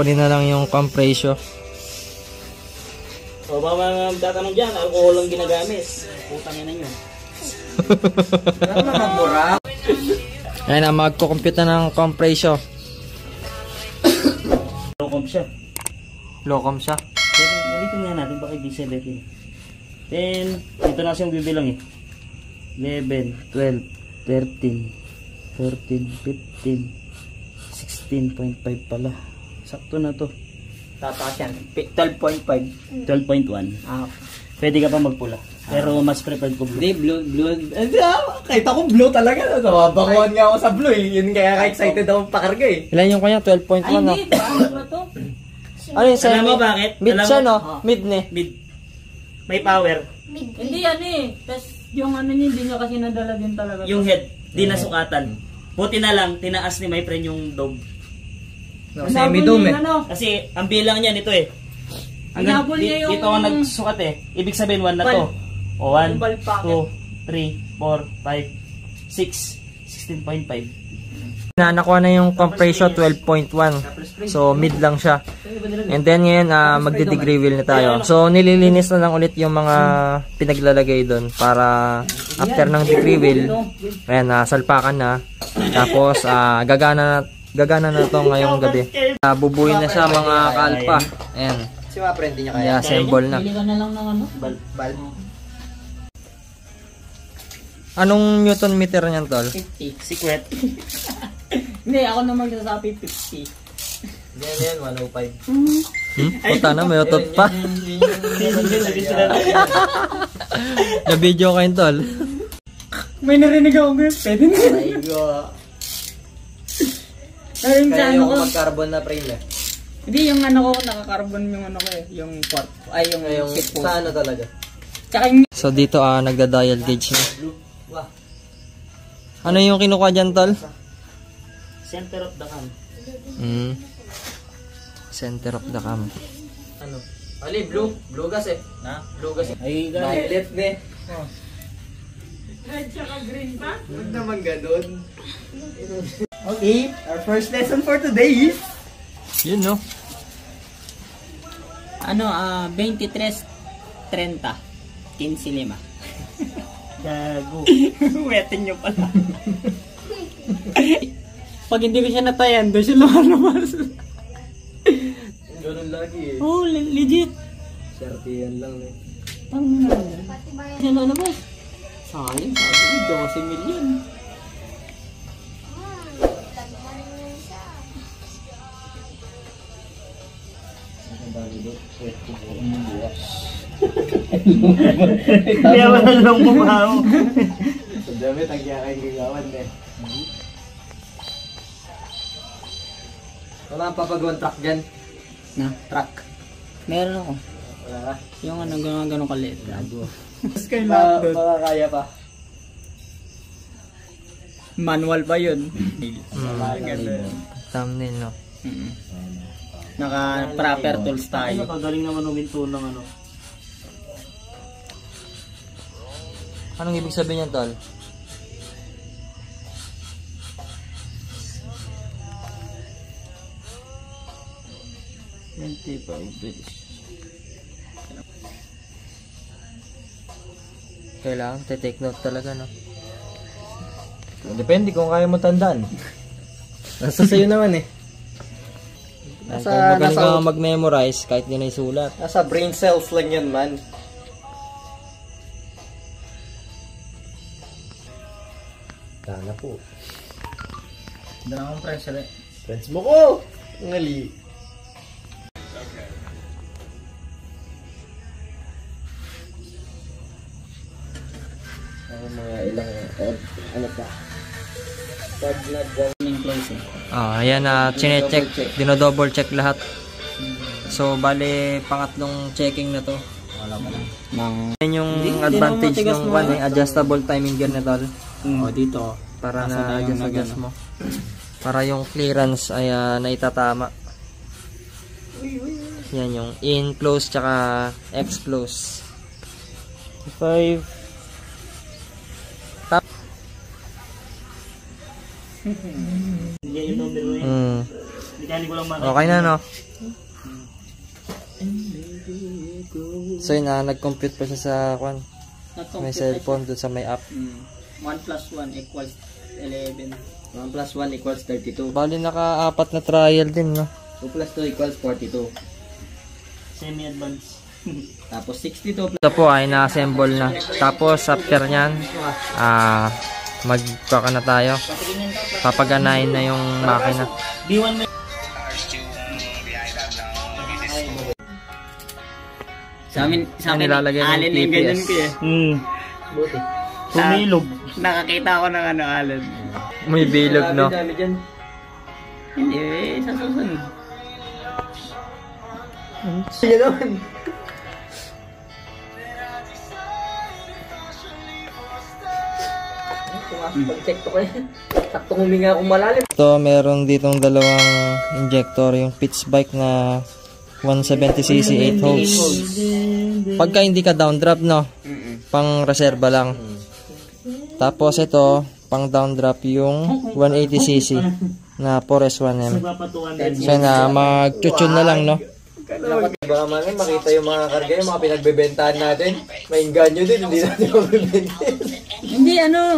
kunin na lang yung compression. O baka magtatanong dyan, alcohol lang ginagamit. Putang ina nyo. Ano naman mura? Ayan na, magkukumpute na ng compression. Locom siya. Locom siya. Pero ulitin nga natin, baka di 17. Then, dito na siyang bibilang eh. 11, 12, 13, 14, 15, 16.5 pala. Sakto na to. Tataas yan. 12.5. 12.1. Ah. Pwede ka pa magpula. Pero mas preferred ko blue. Hindi, blue. Kahit ako blue talaga. Nabakuhan nga ako sa blue eh. Yun kaya ka-excited akong pakarga eh. Ilan yung kanya? 12.1 Ay, no? hindi. Paano ba to? Ano yung Alam mo bakit? Mid Alam siya mo- no? Oh. Mid ne? Mid. May power. Hindi yan eh. Tapos yung ano niya, hindi niya kasi nadala din talaga. Yung head, di nasukatan. Buti na lang, tinaas ni my friend yung dog. Semi-dome eh. Ano, Kasi ang bilang niya nito eh. Hinabol niya yung- Dito ako nagsukat eh. Ibig sabihin 1 na to. O 1, Yung ball pocket. 2, 3, 4, 5, 6, 16.5. Nakuha na yung compression 12.1. So mid lang siya. And then ngayon magde-degree wheel na tayo. So nililinis na lang ulit yung mga pinaglalagay doon para after ng degree wheel, ayan, salpakan na. Tapos gagana na to ngayong gabi. Bubuin na siya mga kalpa. Ayan. Si mga friend niya kaya. I-assemble na. Bili ka na lang ng ano. Bal. Anong newton meter niyan, tol? 50. Secret. Hindi, ako naman magsasabi 50. Yan, 105. Puta na, may utot pa. Na-video kayo, tol. May narinig ako ngayon. Pwede na. Ay, go. Ayun sa Kaya ano yung ko. mag-carbon na frame eh. Hindi, yung ano ko, nakakarbon yung ano ko eh. Yung port. Ay, yung Yung seat post. sa ano talaga. Tsaka yung So dito nagda-dial gauge na. Wah. Ano yung kinukuha dyan, tol? Center of the cam. Center of the cam. Ano? Ali, blue. Blue gas eh. Na? Blue gas. Ay, ganun. Violet ne. red tsaka green pa? Huwag naman ganun. Okay, our first lesson for today is... Yun, no? Ano, 23.30. 15.5. Gago. Wetin nyo pala. Pag hindi ko siya natayan, doon siya lumalabas. Ganun lagi eh. Oh, legit. Swerte yan lang eh. Ang siya lalabas. Sayang, sabi ko, 12 million. Kaya wala lang bumaw. Sa dami, tagya kay gagawan eh. Wala ang papagawang truck dyan. Na, truck. Meron ako. Wala ka. Yung ano, gano'n kalit. Gago. Baka kaya pa. Manual pa yun. Thumbnail, no? Naka proper tools tayo. Nakagaling naman uminto ng ano. Anong ibig sabihin niyan, tol? Kailangan take note talaga, no? Depende kung kaya mo tandaan. Nasa sa'yo naman eh. Kung magaling ka mag-memorize, kahit di na isulat. Nasa brain cells lang yun, man. Tana po. Dala akong friends ulit. Friends mo ko! Ngali. Mga ilang ano pa? Ayan chine-check, dino-double check lahat. So, bale, pangatlong checking na to. Yan yung advantage ng adjustable timing gear na tol. O, dito. Para na-adjust mo. Para yung clearance ay naitatama. Yan yung in close tsaka X close. 5 Hindi yung number mo yun. Mm. Hindi Kaya ko lang makita. Okay na, no? So yun nag-compute pa siya sa may cellphone doon sa may app. 1 plus 1 equals 11. 1 plus 1 equals 32. Bali naka-4 na trial din, no? 2 plus 2 equals 42. Semi-advance. Tapos 62 plus... Ito po ay na-assemble na. Tapos after nyan, magkaka na tayo. Papaganahin na yung makina. B1 may... Sa amin nilalagay ng alin yung TPS. ganyan ko eh. Buti. Humilog. Nakakita ako ng alin. May bilog, no? Dami dyan. Hindi eh, sa susunod. Sige naman. Pag-check to kayo. Saktong huminga akong malalim. Ito, meron ditong dalawang injector. Yung pitch bike na 170cc 8 holes. Pagka hindi ka downdrap, no? Pang reserva lang. Tapos ito, pang downdrap yung 180cc na 4S1M. So na, mag-chuchun na lang, no? Baka man makita yung mga karga, yung mga pinagbebentahan natin. Maingganyo din, hindi natin mabibenta. Hindi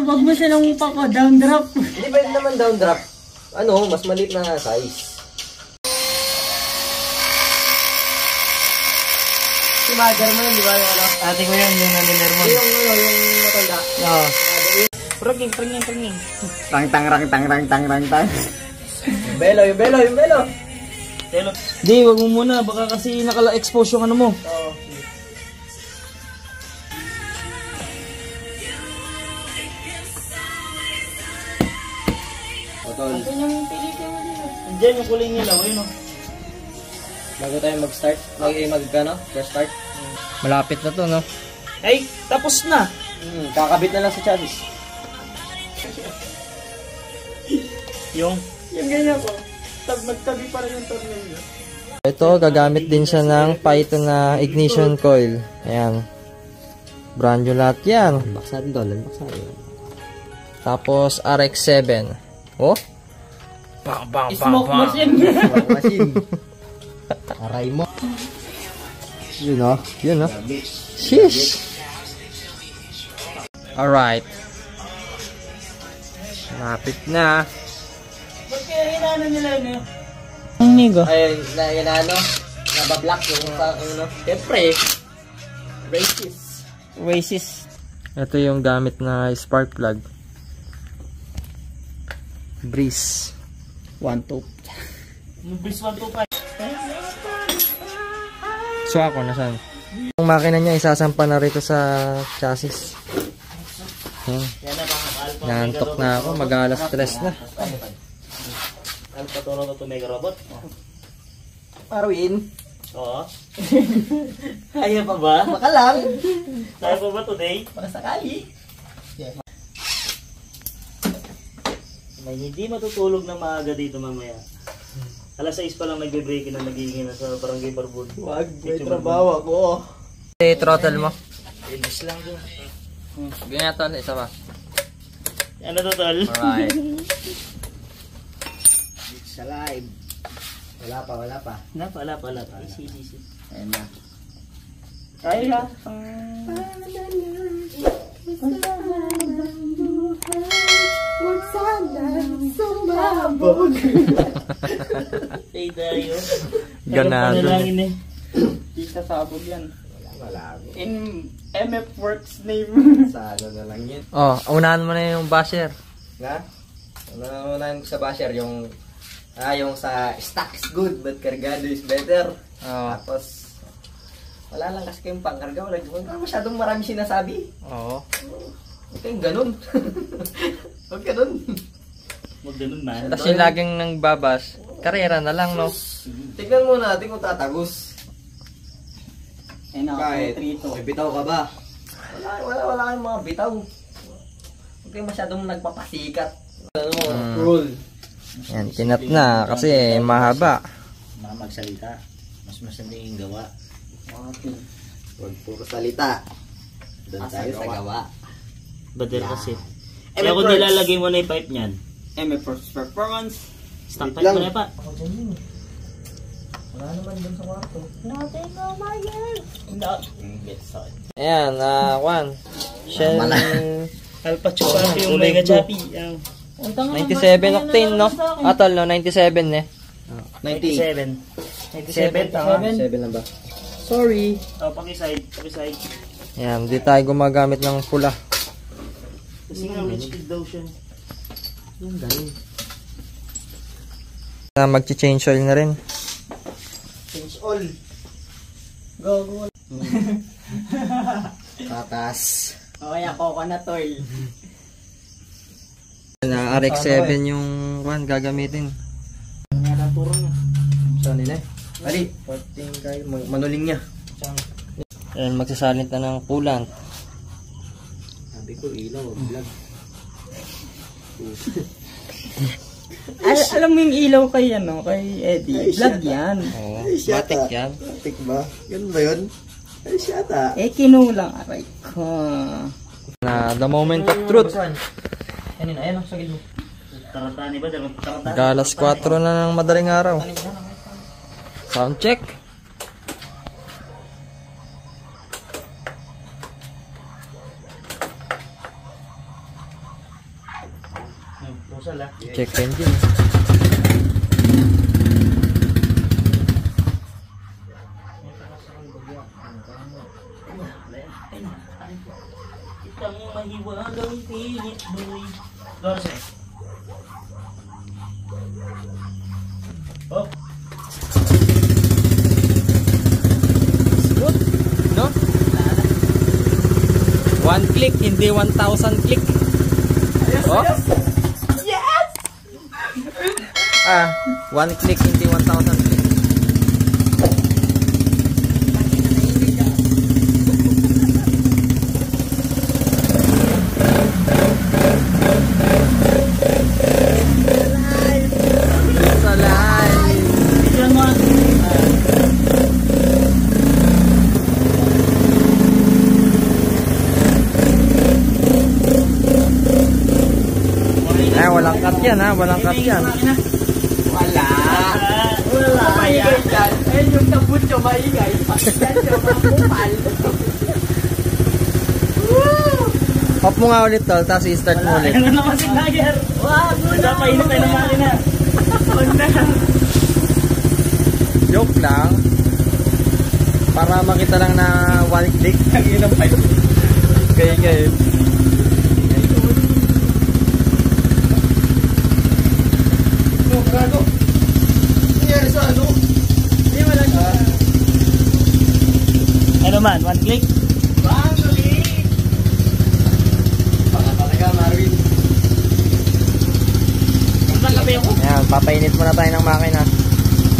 wag mo silang down drop. Hindi pwede naman down drop. Mas maliit na size. Si Mother mo yun, di ba? Yung Ate ko yan, yung naninermon. yung matanda. Oo. Praging. Rang-tang. Yung belo. Di, wag mo muna. Baka kasi nakala-expose yung ano mo. Oo. Otol. Diyan yung kulay nilaw, ayun o. Bago tayo mag-start, first start. Malapit na to, no? Ay, tapos na. Kakabit na lang sa chassis. Yung ganyan ko. Nagtabi pa rin yung tornilyo. Ito, gagamit din siya ng Python na ignition coil. Ayan. Brand new lahat yan. Baksarin doon, baksarin. Tapos RX-7. Oh? Bang. Smoke machine. Machine. Aray mo. Yun, no? Sheesh! Alright. Malapit na. Ba't kaya hinano nila yun eh? Ang nigo. Ayun, nabablock yung sa, siyempre, Oasis. Ito yung gamit na spark plug. Breeze. 1-2. Breeze 125. So ako, nasaan? Yung makina niya, isasampa na rito sa chassis. Yan. Yan na pang alpha. Naantok na ako, mag-alas 3 na. Alpha Toro to Mega Robot. Arwin. Oo. Kaya pa ba? Baka lang. Kaya pa ba today? Baka sakali. May hindi matutulog na maaga dito mamaya. Alas 6 pa lang nagbe-break na nagiging na sa Barangay Barbud. Wag, may trabaho ako. Throttle mo. Ilis lang doon. Ganyan tol, isa pa. Ano to, tol? Alright. Sa live. Wala pa. Wala pa. Easy. Ayun na. Kaya ka. Hey, Dayo. Ganado. Panalangin eh. Di sasabog yan. Wala. In MF Works name. Sa na lang yun. Oh, unahan mo na yung basher. Na? Unahin ko sa basher yung sa stock is good but kargado is better. Oo. Tapos wala lang kasi kayong pangkarga, wala masyadong marami sinasabi. Oo. Huwag kayong ganun. Huwag ganun. Huwag ganun man. Tapos yung laging nang babas, karera na lang, no? Tignan muna natin kung tatagos. Kahit may bitaw ka ba? Wala kayong mga bitaw. Huwag kayong masyadong nagpapasikat. Rule. Yan, pinat na kasi mahaba. Mga magsalita. Mas masaling gawa. Huwag puro salita. Doon tayo sa gawa. Badal kasi. Kaya kung nilalagay mo na yung pipe niyan, MF Works Performance Stock tayo pa pa. Wala naman dun sa kwarto. Ayan, Juan. Shell Alpha chupa yung mega choppy. 97 octane, no? Atol, no? 97, eh. 97. 97 7 lang ba? Sorry. Oh, pakiside. Ayan, di tayo gumagamit ng pula. Kasi nga, rich kid daw siya. Yung galing. Mag-change oil na rin. Change all. Go. Patas. Okay, coconut oil. Na RX-7 yung Juan gagamitin. Nakaturo na. Saan nila? Ali, 14 kayo. Manuling niya. Ayan, magsasalint na ng coolant. Sabi ko, ilaw, vlog. Alam mo yung ilaw kay Eddie? Vlog yan. Oo, matik yan. Matik ba? Ganun ba yun? Ay, siyata. Kinulang aray ko. Na the moment of truth. Ayan, sa gilid mo. Taratani ba? Taratani. Galas 4 na ng madaling araw. Sound check. Pusal Check engine. Itang mahiwagang pilit boy. Dorse. Oh. Good. No? One click, hindi 1,000 click. Oh? Yes! One click, hindi 1,000 click. Walang cut yan, walang cut yan. Wala maingay dyan. Ayun yung tabut yung maingay. Pagkat yung makupal. Off mo nga ulit tol, tapos i-start mo ulit. Ano naman si Tiger? Wag mo na. Painit tayo ng makina. Wag na. Joke lang. Para makita lang na one click. Ang ilang pipe. Gaya. Gago. Nangyari sa ano? Hindi mo lang. Ano man, one click? One click. Baka talaga, Marvin. Ang kape ako. Ayan, papainit muna tayo ng makina.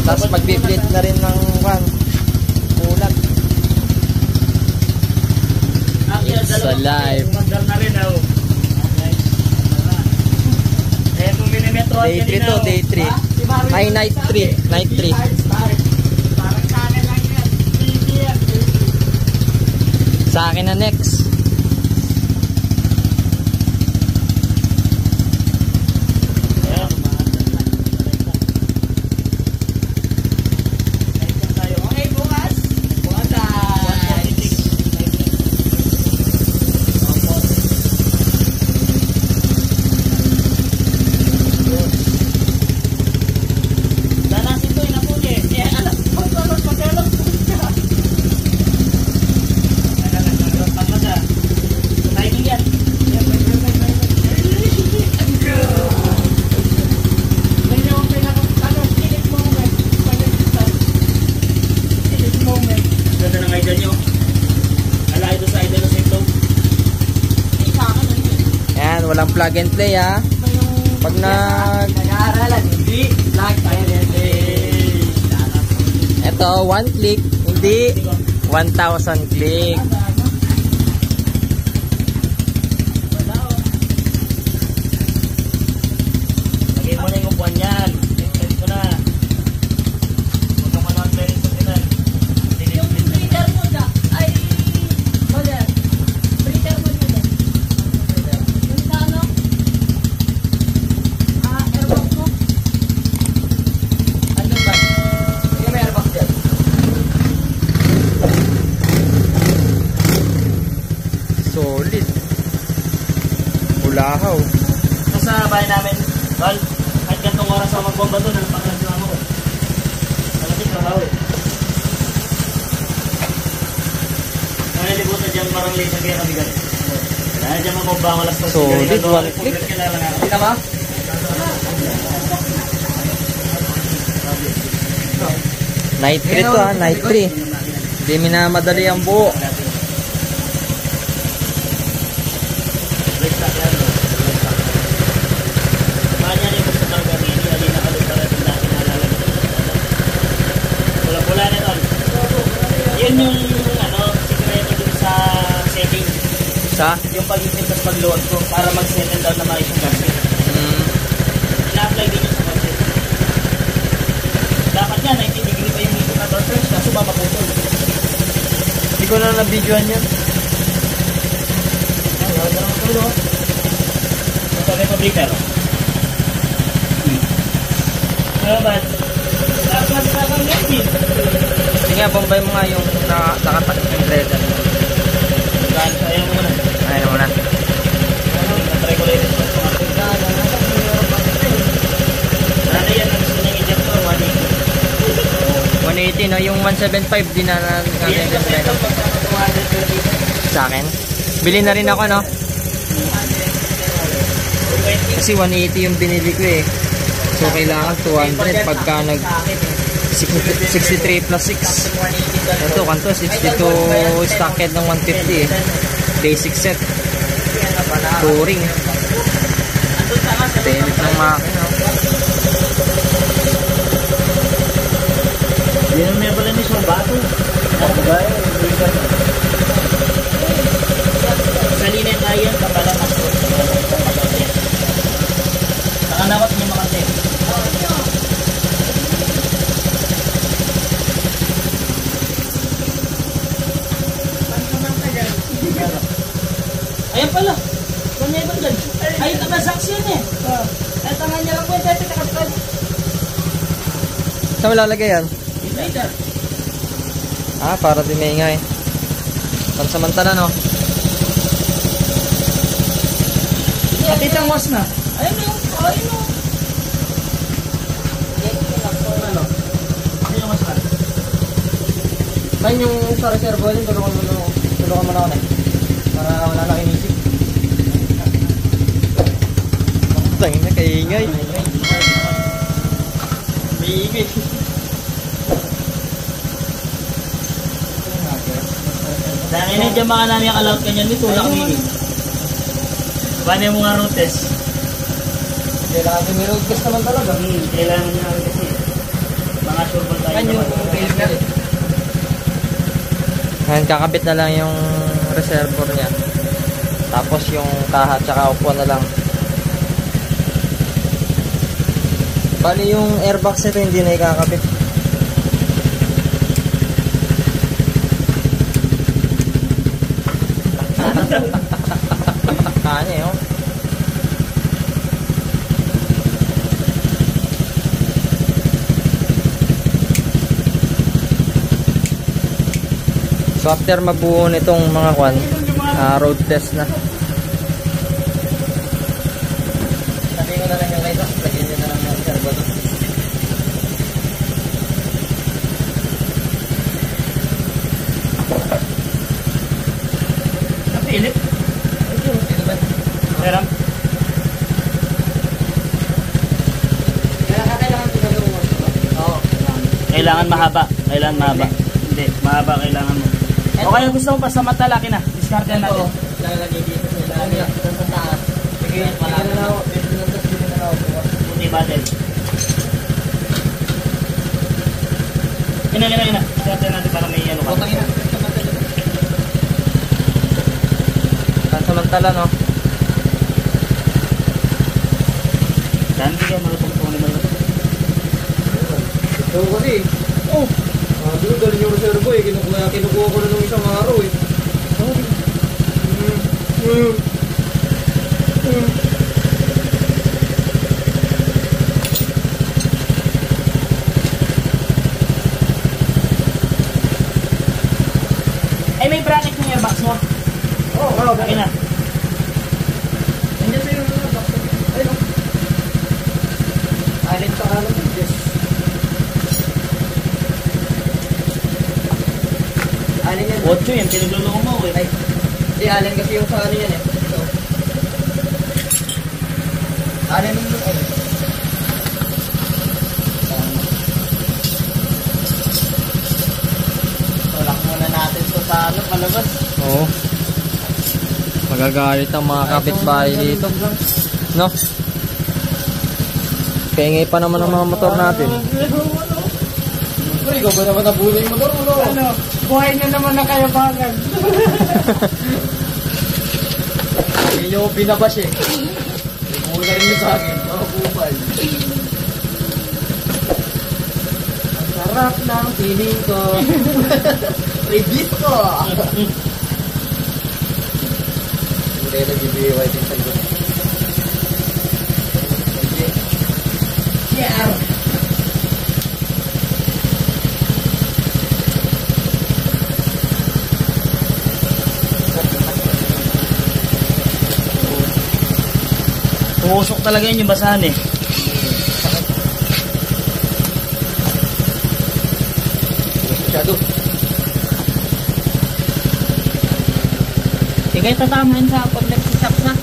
Tapos mag-flip na rin ng ulat. Sa live. Magdal na rin ako. Eh, kung minimetro Day 3 to, day 3. Ay, night 3. Night 3. Parang sa akin lang yan. Sa akin na next. Okay, bukas. Ayan, walang plug and play Pag nag-aaralan, hindi. Plug and play. Ito, one click, hindi 1,000 click. Lagay mo na yung upuan yan. Set ko na. Huwag ka manood na rin sa tinan. Yung breeder mo na. Ay, brother. Breeder mo na. Yung sa ano? Airbox mo. Lahaw. Sa bahay namin, tol, kahit gantong oras ako magbomba doon, ano pang nagsiwa mo ko? Malapit na hawi. Nalilibutan dyan marang late na kaya kabigat. Kaya dyan mabomba ang alas 12. Solid, one click. Kita ba? Night 3 to ha, night 3. Hindi minamadali ang buo. Break stop yan. Mahal yan yung gusto ng gamini. Hindi nakalit para din natin nalalagay. Pula-pula na tol. Yun yung sikreto dun sa setting. Sa? Yung pag-isip at pag-load ko para mag-settle down na maayos yung gasket. Ina-apply din yung sa budget. Dapat nga, 90 degree pa yung indicator first, kaso ba maputol? Hindi ko na na-videoan yan. Ay, wala naman tulo. Ito may pabrika, no? Ano ba? Dapat na kang engine. Sige nga, bombay mo nga yung nakatakip ng threader. Saan? Ayaw mo na. Ayun mo na. Natry ko lang yung response ng ating. Ano yan, ang gusto niyang injector, 180 no, yung 175 din na Yes, kasi ito pa sa 230. sa akin. Bili na rin ako no. Kasi 180 yung binili ko eh. So kailangan 200 pagka nag 63 plus 6. Ito kanto 62 stock head ng 150 eh. Basic set. Touring. Tenet ng makina. Yan ang may pala ni Sir Bato. Sa linay tayo yan, kapala mas. Nakanawat niya makante. Ayan pala. Kanya ibang dyan. Ay, taga-saksi yan eh. Ay, tanga niya lang po yung tete kakasal. Saan mo lalagay yan? Later. Ah, para di maingay. Pansamantala no. Pati itang was na. Ayun yung, ayun yung. Ano? Ayun yung was na. Man yung sa reservo yun, tulungan mo na ako na. Para wala na inisip. Tangin na kaingay. May ingay. Dahil na dyan mga namin ang allowed kanyan nito, tulak mini. Paano yung mga routes? Kailangan yung may road gas naman talaga. Kailangan nyo namin kasi mga surbol tayo. Man yung filter. Ngayon kakabit na lang yung reservoir niya. Tapos yung kaha tsaka upuan na lang. Bali yung airbox nito hindi na ikakabit. Ano yun? So after mabuo nitong mga kwan, road test na. Sabi ko na lang yung lights, lagyan nyo na lang yung reservo doon. Napilit. Meron? Kailangan tinulungan mo. Oo. Kailangan mahaba. Kailangan mahaba. Hindi, mahaba kailangan mo. O kaya gusto mo pa sa mata, laki na. Discard na natin. Lalagay dito sa ilalim. Sa taas. Sige, malaki na ako. Dito na ako. Puti battle. Ina. Discard na natin para may ano ka. Putang ina. Pansamantala no. Saan hindi ka malutong-tong ni malutong? Oo kasi. Oh! Doon galing yung reservo eh. Kinukuha ko na nung isang araw eh. Ay, may bracket yung airbox mo. Oo, Laki na. Nandiyan sa'yo 8 yan, pinagluloko mo eh. Ay, hindi, alin kasi yung sa ano yan eh. So, alin yung ano. Tulak muna natin ito sa ano, palabas. Oo. Magagalit ang mga kapitbahay dito. No? Pengay pa naman ang mga motor natin. Ikaw ba naman nabulo yung motor mo? Ano? Buhay na naman na kayo bagan. Hindi nyo binabash eh. Muna rin yun sa akin, mga kupal. Ang sarap ng feeling ko. Release ko. Hindi na BBY din sa likod. Yeah. Pumusok talaga yun yung basahan eh. Masyado. Sige, tatamahan sa pag nagsisap na.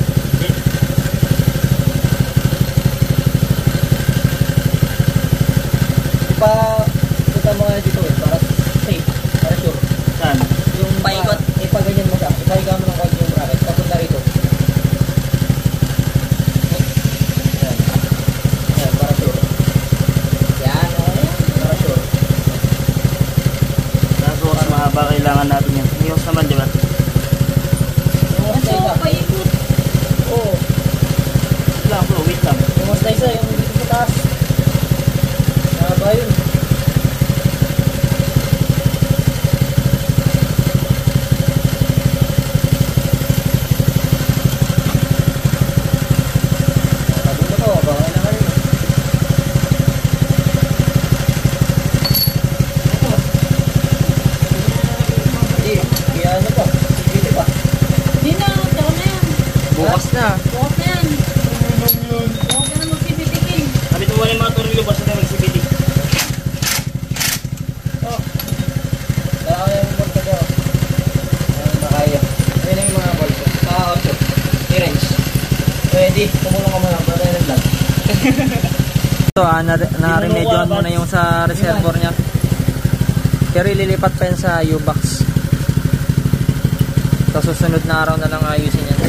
Punta mo nga dito eh, para safe, para sure. Saan? Yung paikot, ipaganyan mo siya. Ipahiga mo ng konti yung bracket, papunta rito. Yan. Yan, para sure. Yan, okay. Para sure. Kaso mas mahaba kailangan natin yan. Iyos naman, di ba? Yung mas na isa. paikot. Oo. Lang bro, wait lang. Yung mas na isa, yung dito sa taas. Mahaba yun. Nakabula ko, baka na kayo. Hindi, kaya ano pa? Sige pa. Hindi na, tsaka na yan. Bukas na. Bukas na yan. Bukas na magsibitikin. Sabi mo wala yung mga tornilyo, basta na mag-CBT. Kaya yung bolsa ko. Makaya. Ayun yung mga bolsa. Saka 8. I-range. Pwede. Tumulong ka muna. Para tayo nag-vlog. So, na-remedyoan mo na yung sa reservoir niya. Pero ililipat pa yan sa U-box. Sa susunod na araw na lang ayusin yan.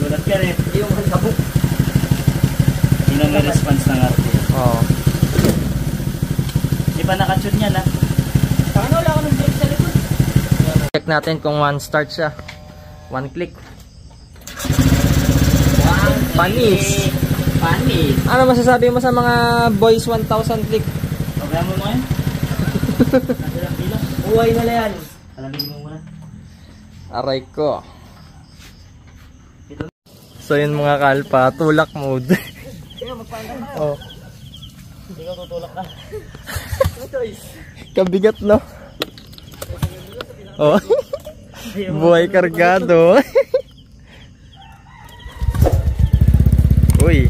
Gulat ka rin. Hindi yung sabok. Hindi na may response ng arte. Oo. Di ba nakatune yan ha? Paano wala ko ng brake sa likod? Check natin kung one start siya. One click. Panis. Panis. Ano masasabi mo sa mga boys 1,000 click? Okay mo mo yan? Nasilang bilang. Uway na yan. Talagin mo muna. Aray ko. So yun mga kalpa, tulak mode. Oh. Hindi ka tutulak ka. Kabigat no? Oh. Buhay kargado. Uy.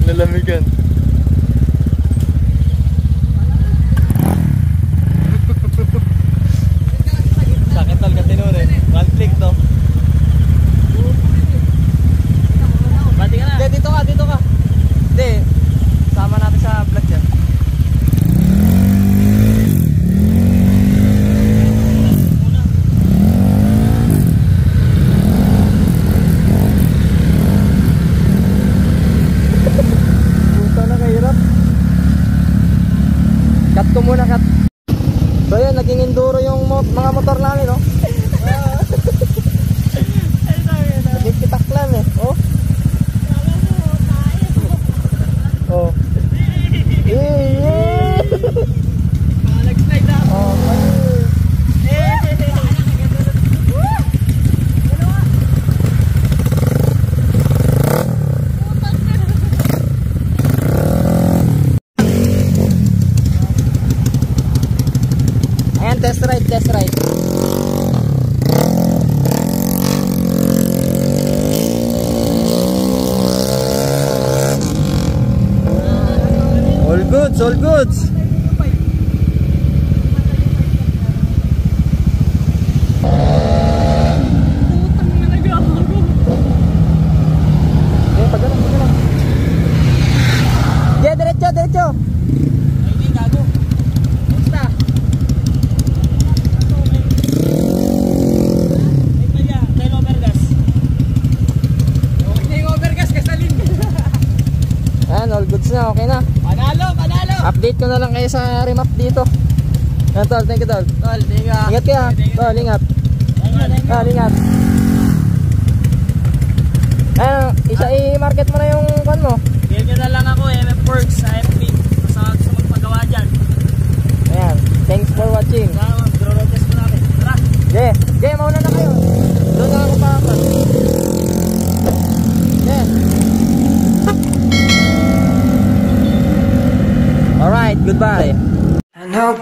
Nalamigan. Sakit talaga tinun eh. One click to. Bati ka na. Hindi, dito ka, dito ka. Hindi. Sama natin sa vlog yan. Puta na kahirap. Cut ko muna, cut. So yun, naging enduro yung mga motor namin, no? Naging pitaklan eh, oh. Oh. Nag-slide ako. Oh, ayan, test ride, test ride. goods, all goods. Yeah, diretso, diretso. Hindi, gago. Basta. Kaya overgas. Okay na yung overgas, kasalin. Ayan, all goods na, okay na. Panalo, panalo. Update ko na lang kayo sa remap dito. Ayan, tol, thank you, tol. Tol, tinga. Ingat ka, tol, ingat. Tol, ingat. Ayan, isa i-market mo na yung kan mo. Bigyan nyo na lang ako, MF Works sa FB. Basta gusto magpagawa dyan. Ayan, thanks for watching. Draw test ko namin. Tara! Yeah, yeah, mauna na kayo. Doon na ako pa. Yeah. Alright, goodbye. I know